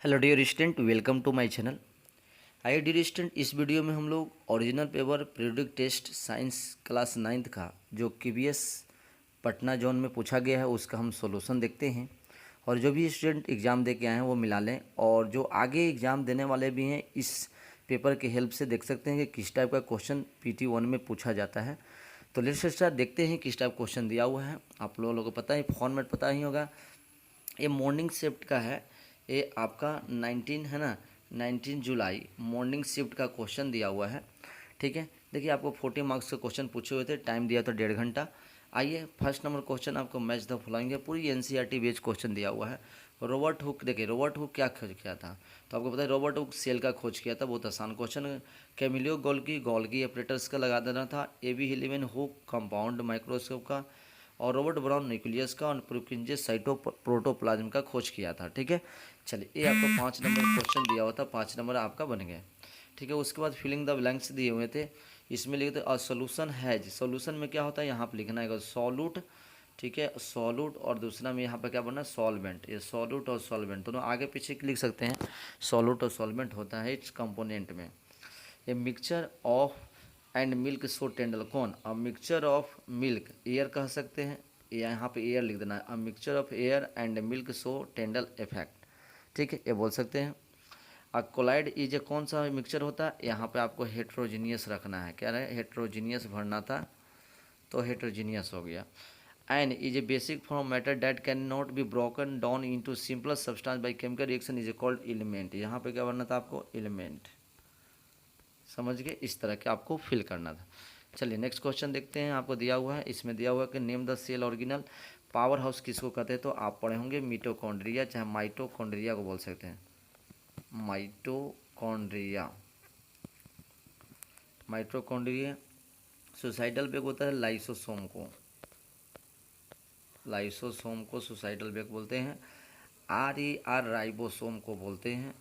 Hello dear student, welcome to my channel. आइए dear student, इस video में हम लोग original paper periodic test science class 9th का जो KVS पटना जोन में पूछा गया है उसका हम सॉल्यूशन देखते हैं। और जो भी स्टूडेंट एग्ज़ाम दे के आए हैं वो मिला लें, और जो आगे एग्ज़ाम देने वाले भी हैं इस पेपर के हेल्प से देख सकते हैं कि किस टाइप का क्वेश्चन PT1 में पूछा जाता है। तो लेट्स स्टार्ट, देखते हैं किस टाइप क्वेश्चन दिया हुआ है। आप लोगों को पता है, फॉर्मेट पता ही होगा। ये मॉर्निंग शिफ्ट का है, ये आपका 19 है ना, 19 जुलाई मॉर्निंग शिफ्ट का क्वेश्चन दिया हुआ है। ठीक है, देखिए आपको 40 मार्क्स के क्वेश्चन पूछे हुए थे, टाइम दिया था 1.5 घंटा। आइए फर्स्ट नंबर क्वेश्चन आपको मैच द फॉलोइंग है, पूरी NCERT बेस्ड क्वेश्चन दिया हुआ है। रॉबर्ट हुक, देखिए रॉबर्ट हुक क्या खोज किया था, तो आपको पता है रॉबर्ट हुक सेल का खोज किया था, बहुत आसान क्वेश्चन। कैमिलियो गोल्गी ऑपरेटर्स का लगा देना था। AB हेलिमैन हुक कंपाउंड माइक्रोस्कोप का, और रॉबर्ट ब्राउन न्यूक्लियस का, और प्रोकिंजे साइटोप्रोटोप्लाज्म का खोज किया था। ठीक है, चलिए ये आपका 5 नंबर क्वेश्चन दिया हुआ था, 5 नंबर आपका बन गया। ठीक है, उसके बाद फिलिंग द ब्लैंक्स दिए हुए थे, इसमें लिखे थे अ सोल्यूशन हैज। सोल्यूशन में क्या होता है यहाँ पर लिखना है सॉल्यूट। ठीक है, सॉल्यूट, और दूसरा में यहाँ पर क्या बनना है सॉल्वेंट। ये सॉल्यूट और सॉल्वेंट दोनों आगे पीछे लिख सकते हैं। सॉल्यूट और सॉल्वेंट होता है इस कंपोनेंट में। A mixture of and milk so Tyndall, कौन, a mixture of milk, air कह सकते हैं, यहाँ पे एयर लिख देना है, a mixture of air and milk so Tyndall effect. ठीक है, ये बोल सकते हैं। अ कोलाइड इज ए, कौन सा मिक्सचर होता है, यहाँ पे आपको हेट्रोजीनियस रखना है, क्या रहे हेट्रोजीनियस भरना था, तो हेट्रोजीनियस हो गया। And is a basic form matter that can not be broken down into simple substance by chemical reaction is called element. यहाँ पे क्या भरना था आपको, एलिमेंट। समझ गए, इस तरह के आपको फिल करना था। चलिए नेक्स्ट क्वेश्चन देखते हैं, आपको दिया हुआ है, इसमें दिया हुआ है कि name the cell organelle. Power house किसको कहते हैं, तो आप पढ़े होंगे मिटोकॉन्ड्रिया, चाहे माइटोकॉन्ड्रिया को बोल सकते हैं, माइटोकॉन्ड्रिया। माइटोकॉन्ड्रिया सुसाइडल बैग होता है लाइसोसोम को, लाइसोसोम को सुसाइडल बैग बोलते हैं। RER राइबोसोम को बोलते हैं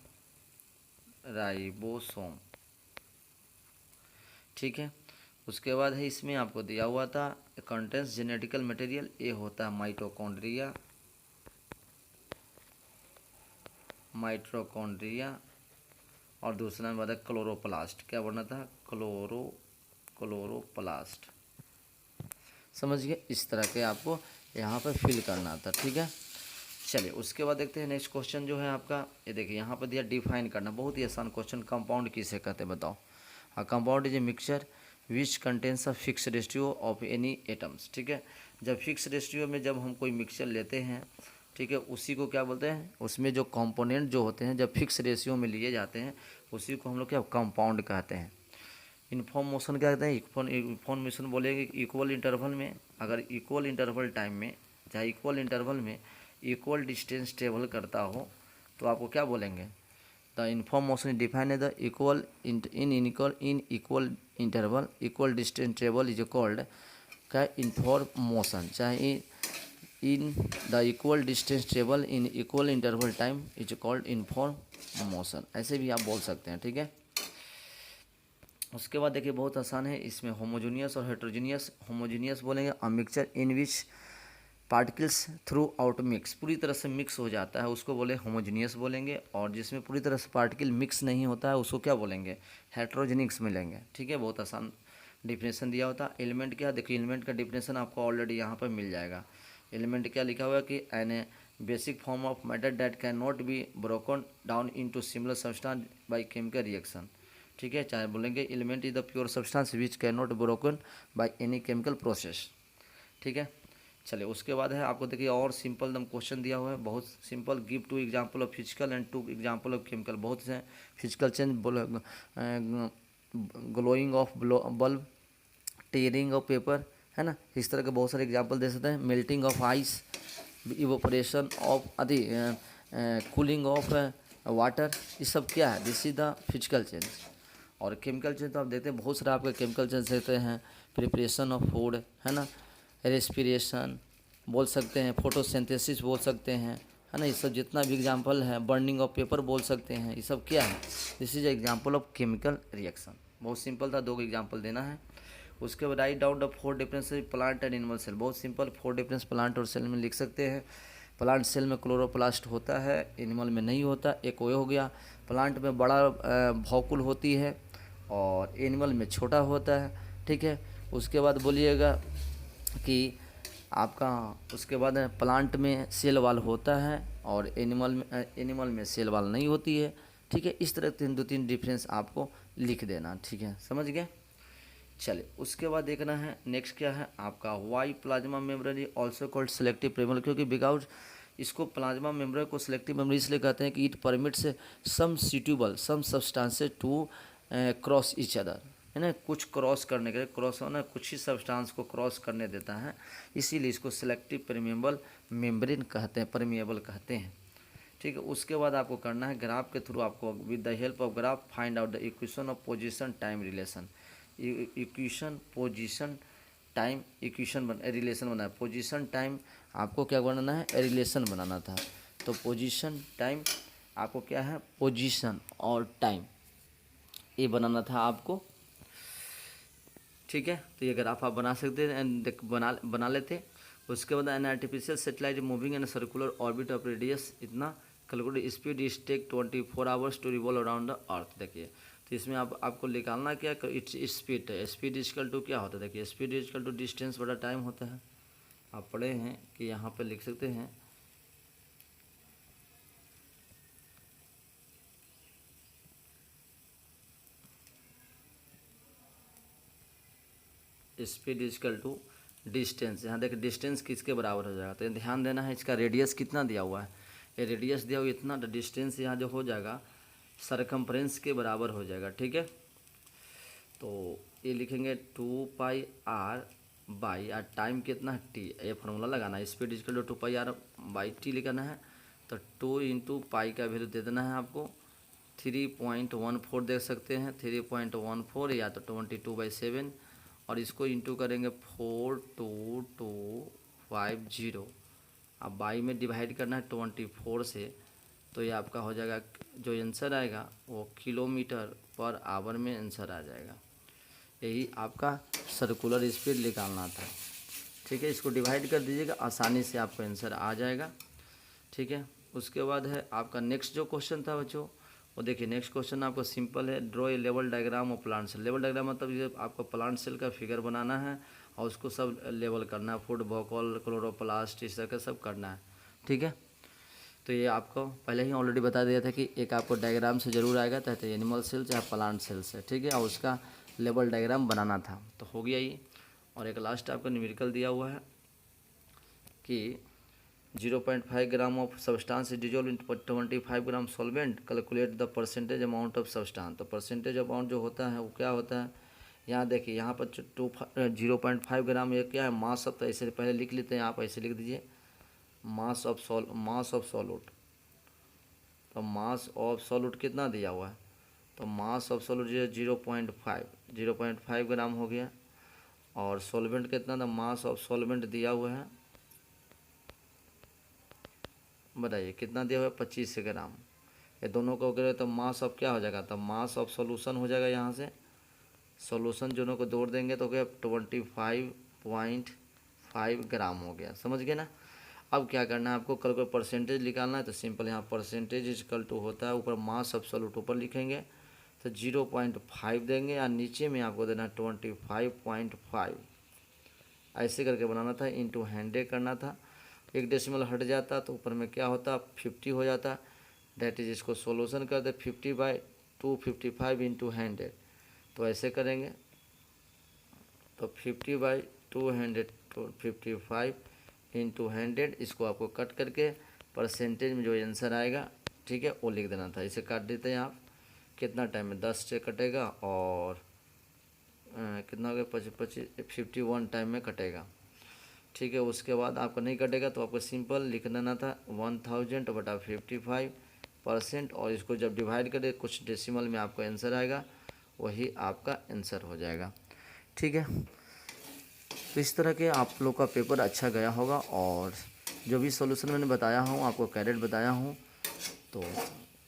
राइबोसोम। ठीक है, उसके बाद है इसमें आपको दिया हुआ था कंटेंस जेनेटिकल मटेरियल, ये होता है माइटोकॉन्ड्रिया, माइटोकॉन्ड्रिया। और दूसरा में बताया क्लोरोप्लास्ट, क्या बनना था, क्लोरोप्लास्ट। समझ गए, इस तरह के आपको यहाँ पर फिल करना था। ठीक है, चलिए उसके बाद देखते हैं नेक्स्ट क्वेश्चन जो है आपका, ये देखिए यहाँ पर दिया डिफाइन करना, बहुत ही आसान क्वेश्चन। कंपाउंड किसे कहते हैं बताओ। Compound is a mixture which contains a fix ratio of any atoms. ठीक है, जब फिक्स रेशियो में जब हम कोई मिक्सचर लेते हैं, ठीक है, उसी को क्या बोलते हैं, उसमें जो कंपोनेंट जो होते हैं जब फिक्स रेशियो में लिए जाते हैं उसी को हम लोग क्या कंपाउंड कहते हैं। इन्फॉर्मेशन क्या कहते हैं, इन्फॉर्मेशन बोलेंगे इक्वल इंटरवल में, अगर इक्वल इंटरवल टाइम में चाहे इक्वल इंटरवल में इक्वल डिस्टेंस ट्रेवल करता हो तो आपको क्या बोलेंगे, द इन्फॉर्मेशन डिफाइन है the equal in equal interval equal distance travel is called क्या, इन्फॉर्मेशन। चाहे in the equal distance travel in equal interval time is called information, ऐसे भी आप बोल सकते हैं। ठीक है, उसके बाद देखिए बहुत आसान है, इसमें होमोजीनियस और हेट्रोजीनियस। होमोजीनियस बोलेंगे a mixture in which particles through out mix, पूरी तरह से मिक्स हो जाता है उसको बोले होमोजीनियस बोलेंगे, और जिसमें पूरी तरह से पार्टिकल मिक्स नहीं होता है उसको क्या बोलेंगे, हेट्रोजेनिक्स मिलेंगे। ठीक है, बहुत आसान डिफिनेशन दिया होता है। एलिमेंट क्या, देखिए एलिमेंट का डिफिनेशन आपको ऑलरेडी यहाँ पर मिल जाएगा। एलिमेंट क्या लिखा हुआ है कि an basic form of matter that can not be broken down into similar substance by chemical reaction. ठीक है, चाहे बोलेंगे element is the pure substance which can not broken by any chemical process. ठीक है, चलिए उसके बाद है आपको देखिए और सिंपल दम क्वेश्चन दिया हुआ है, बहुत simple. Give 2 example of physical and 2 example of chemical. बहुत से physical change, glowing of bulb, tearing of paper, है ना, इस तरह के बहुत सारे एग्जांपल दे सकते हैं। Melting of ice, evaporation of cooling of water, ये सब क्या है, this is the physical change. और केमिकल चेंज तो आप देखते हैं बहुत सारे आपके केमिकल चेंज देखते हैं, प्रिपरेशन ऑफ फूड, है ना, रेस्पिरेशन बोल सकते हैं, फोटोसिंथेसिस बोल सकते हैं, है ना, ये सब जितना भी एग्जांपल है, बर्निंग ऑफ पेपर बोल सकते हैं, ये सब क्या है, this is example of chemical reaction. बहुत सिंपल था, 2 एग्जांपल देना है। उसके बाद write down the 4 difference plant and animal cell, बहुत सिंपल, 4 डिफरेंस प्लांट और सेल में लिख सकते हैं। प्लांट सेल में क्लोरोप्लास्ट होता है, एनिमल में नहीं होता। एक वो हो गया। प्लांट में बड़ा वॉकुल होती है और एनिमल में छोटा होता है, ठीक है। उसके बाद बोलिएगा कि आपका उसके बाद प्लांट में सेल वाल होता है और एनिमल में सेल वाल नहीं होती है, ठीक है। इस तरह के 2-3 डिफरेंस आपको लिख देना, ठीक है, समझ गए। चलिए उसके बाद देखना है नेक्स्ट क्या है आपका why plasma membrane also called selective membrane, क्योंकि बिकॉज इसको प्लाज्मा मेम्ब्रेन को सेलेक्टिव मेम्ब्रेन इसलिए कहते हैं कि it permits some substances to cross each other, है ना, कुछ क्रॉस करने के लिए, क्रॉस होना कुछ ही सब्सटेंस को क्रॉस करने देता है, इसीलिए इसको सेलेक्टिव परमिएबल मेम्ब्रेन कहते हैं, परमिएबल कहते हैं, ठीक है। उसके बाद आपको करना है ग्राफ के थ्रू, आपको with the help of graph find out the equation of position time relation, equation position time equation relation बनाना है। पोजीशन टाइम आपको क्या बनाना है, रिलेशन बनाना था। तो पोजीशन टाइम आपको क्या है, पोजीशन और टाइम ये बनाना था आपको, ठीक है। तो ये ग्राफ आप बना सकते हैं, बना लेते। उसके बाद an artificial satellite moving in circular orbit of radius इतना calculate speed is take 24 hours to revolve around the earth. देखिए तो इसमें आपको निकालना क्या, इट्स स्पीड है, स्पीड इजकल टू क्या होता है, देखिए स्पीड इजकल टू डिस्टेंस बड़ा टाइम होता है। आप पढ़े हैं कि यहाँ पे लिख सकते हैं स्पीड इजकल टू डिस्टेंस। यहाँ देखिए डिस्टेंस किसके बराबर हो जाएगा, तो ध्यान देना है इसका रेडियस कितना दिया हुआ है, ये रेडियस दिया हुआ इतना, तो डिस्टेंस यहाँ जो हो जाएगा सरकमफ्रेंस के बराबर हो जाएगा, ठीक है। तो ये लिखेंगे 2πr बाई आर, टाइम कितना है टी, ये फार्मूला लगाना है, speed is equal to 2πr by T लिखना है। तो 2 इंटू पाई का वैल्यू दे देना है आपको 3.14 देख सकते हैं, 3.14 या तो 22/7, और इसको इंटू करेंगे 42250, अब बाई में डिवाइड करना है 24 से, तो ये आपका हो जाएगा, जो आंसर आएगा वो किलोमीटर पर आवर में आंसर आ जाएगा। यही आपका सर्कुलर स्पीड निकालना था, ठीक है। इसको डिवाइड कर दीजिएगा, आसानी से आपको आंसर आ जाएगा, ठीक है। उसके बाद है आपका नेक्स्ट जो क्वेश्चन था बच्चों, वो देखिए नेक्स्ट क्वेश्चन आपको सिंपल है, ड्रॉ ए लेवल डायग्राम ऑफ प्लांट सेल। लेवल डायग्राम मतलब ये आपको प्लांट सेल का फिगर बनाना है और उसको सब लेवल करना है, फूड वॉकल क्लोरोप्लास्ट इस तरह का सब करना है, ठीक है। तो ये आपको पहले ही ऑलरेडी बता दिया था कि एक आपको डायग्राम से ज़रूर आएगा, चाहे एनिमल सेल चाहे प्लांट सेल से, ठीक है, और उसका लेवल डायग्राम बनाना था, तो हो गया ये। और एक लास्ट आपका न्यूमेरिकल दिया हुआ है कि 0.5 gram of substance dissolve in 25 gram solvent, calculate the percentage amount of substance. तो परसेंटेज अमाउंट जो होता है वो क्या होता है, यहाँ देखिए यहाँ पर 0.5 ग्राम ये क्या है, मास ऑफ, तो ऐसे पहले लिख लेते हैं, आप ऐसे लिख दीजिए मास ऑफ सॉल्यूट। तो मास ऑफ सॉल्यूट कितना दिया हुआ है, तो मास ऑफ सॉल्यूट जो है 0.5 ग्राम हो गया, और सॉल्वेंट कितना था, मास ऑफ सॉल्वेंट दिया हुआ है, बताइए कितना दिया हुआ है, 25 ग्राम। ये दोनों को करें तो मास ऑफ क्या हो जाएगा, तो मास ऑफ सॉल्यूशन हो जाएगा, यहाँ से सॉल्यूशन दोनों को जोड़ देंगे तो क्या 25.5 ग्राम हो गया, समझ गए ना। अब क्या करना है आपको, कल को परसेंटेज निकालना है, तो सिंपल यहाँ परसेंटेज इजकल टू होता है, ऊपर मास ऑफ सॉल्यूट ऊपर लिखेंगे तो 0.5 देंगे, या नीचे में आपको देना 25.5, ऐसे करके बनाना था, इंटू 100 करना था, एक डेसिमल हट जाता तो ऊपर में क्या होता 50 हो जाता, डेट इज इसको सोल्यूशन कर दे 50/255 इंटू 100, तो ऐसे करेंगे तो 50/200 तो 55 इंटू 100, इसको आपको कट करके परसेंटेज में जो आंसर आएगा, ठीक है, वो लिख देना था। इसे काट देते हैं आप, कितना टाइम में 10 से कटेगा, और कितना हो गया 51 टाइम में कटेगा, ठीक है। उसके बाद आपको नहीं कटेगा तो आपको सिंपल लिख देना था 1000/55%, और इसको जब डिवाइड करें कुछ डेसिमल में आपका आंसर आएगा, वही आपका आंसर हो जाएगा, ठीक है। तो इस तरह के आप लोग का पेपर अच्छा गया होगा, और जो भी सॉल्यूशन मैंने बताया हूँ आपको कैरेट बताया हूँ, तो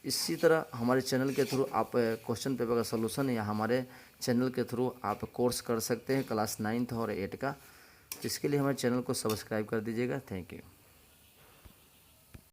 इसी तरह हमारे चैनल के थ्रू आप क्वेश्चन पेपर का सॉल्यूशन या हमारे चैनल के थ्रू आप कोर्स कर सकते हैं क्लास 9th और 8 का। इसके लिए हमारे चैनल को सब्सक्राइब कर दीजिएगा। Thank you.